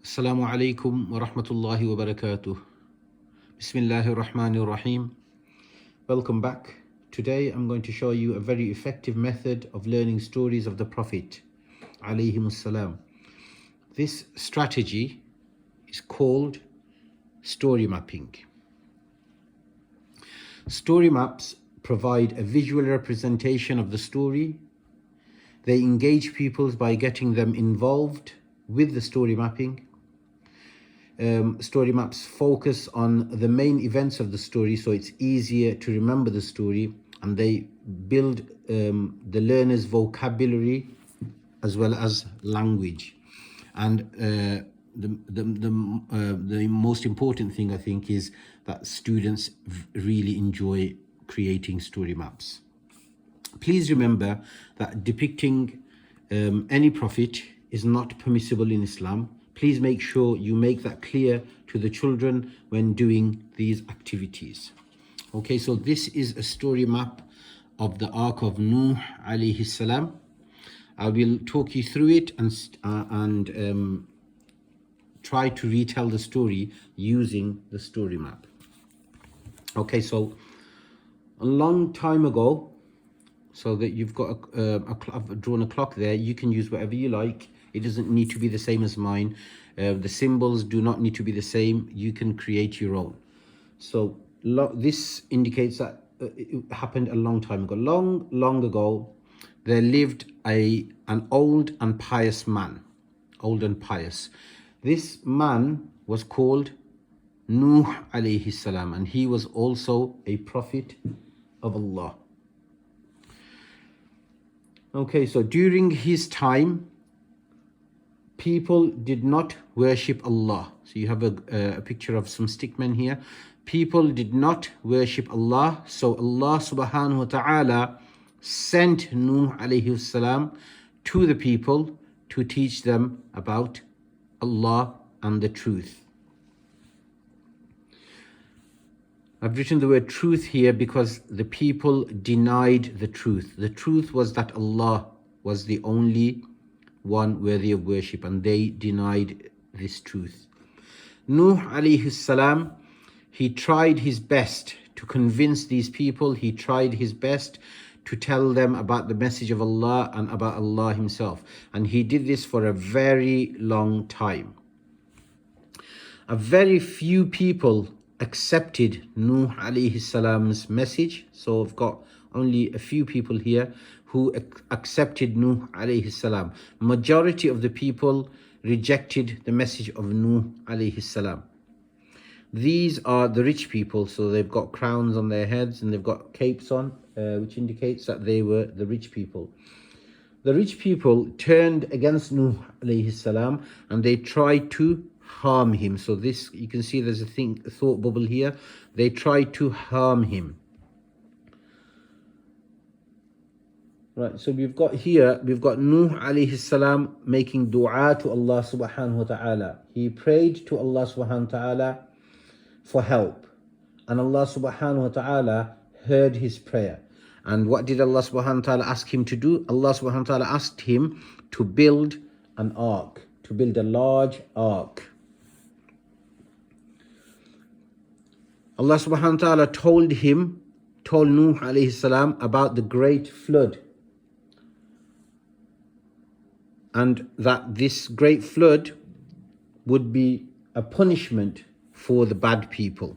Assalamu alaikum wa rahmatullahi wa barakatuh. Bismillahir Rahmanir Rahim. Welcome back. Today I'm going to show you a very effective method of learning stories of the Prophet alayhimus salam. This strategy is called story mapping. Story maps provide a visual representation of the story. They engage pupils by getting them involved with the story mapping. Story maps focus on the main events of the story, so it's easier to remember the story, and they build the learner's vocabulary as well as language. And the most important thing, I think, is that students really enjoy creating story maps. Please remember that depicting any prophet is not permissible in Islam. Please make sure you make that clear to the children when doing these activities. Okay, so this is a story map of the Ark of Nuh alayhi salam. I will talk you through it and try to retell the story using the story map. Okay, so a long time ago, so that you've got I've drawn a clock there. You can use whatever you like. It doesn't need to be the same as mine. The symbols do not need to be the same. You can create your own. So this indicates that it happened a long time ago. Long ago, there lived an old and pious man. Old and pious. This man was called Nuh alayhi salam, and he was also a prophet of Allah. Okay, so during his time, people did not worship Allah. So you have a picture of some stickmen here. People did not worship Allah. So Allah subhanahu wa ta'ala sent Nuh alayhi salam to the people to teach them about Allah and the truth. I've written the word truth here because the people denied the truth. The truth was that Allah was the only one worthy of worship, and they denied this truth. Nuh alayhi salam, he tried his best to convince these people. He tried his best to tell them about the message of Allah and about Allah himself. And he did this for a very long time. A very few people accepted Nuh alayhi salam's message. So I've got only a few people here who accepted Nuh alayhi salam. Majority of the people rejected the message of Nuh alayhi salam. These are the rich people, so they've got crowns on their heads and they've got capes on, which indicates that they were the rich people. The rich people turned against Nuh alayhi salam and they tried to harm him. So this, you can see there's a thought bubble here. They tried to harm him. Right, so we've got Nuh alayhi salam making dua to Allah subhanahu wa ta'ala. He prayed to Allah subhanahu wa ta'ala for help, and Allah subhanahu wa ta'ala heard his prayer. And what did Allah subhanahu wa ta'ala ask him to do? Allah subhanahu wa ta'ala asked him to build an ark, to build a large ark. Allah subhanahu wa ta'ala told Nuh alayhi salam about the great flood, and that this great flood would be a punishment for the bad people.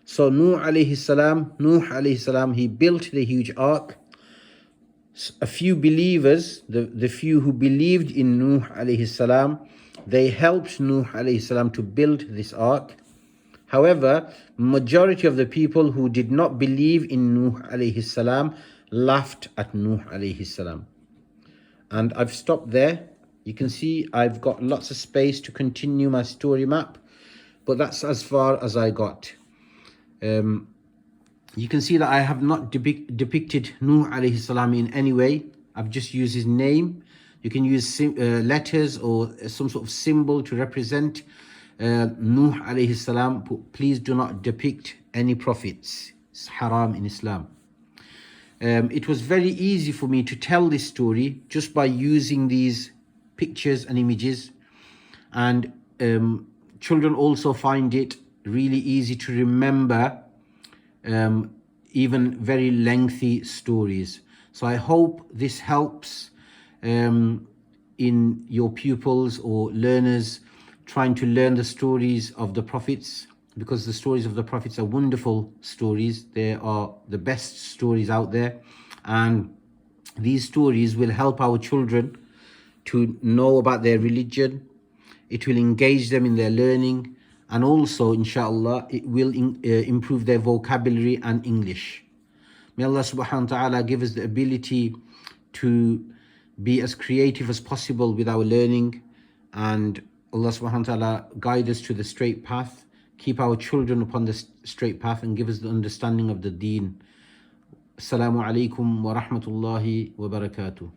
So Nuh alayhi salam, he built the huge ark. A few believers, the few who believed in Nuh alayhi salam, they helped Nuh alayhi salam to build this ark. However, majority of the people who did not believe in Nuh alayhi salam laughed at Nuh alayhi salam. And I've stopped there. You can see I've got lots of space to continue my story map, but that's as far as I got. You can see that I have not depicted Nuh alayhi salam in any way. I've just used his name. You can use letters or some sort of symbol to represent Nuh alayhi salam. Please do not depict any prophets. It's haram in Islam. It was very easy for me to tell this story just by using these pictures and images. And children also find it really easy to remember even very lengthy stories. So I hope this helps in your pupils or learners trying to learn the stories of the prophets, because the stories of the prophets are wonderful stories. They are the best stories out there, and these stories will help our children to know about their religion. It will engage them in their learning, and also inshallah it will improve their vocabulary and English. May Allah subhanahu wa ta'ala give us the ability to be as creative as possible with our learning, and Allah subhanahu wa ta'ala guide us to the straight path, keep our children upon the straight path, and give us the understanding of the deen. Assalamu alaikum wa rahmatullahi wa barakatuh.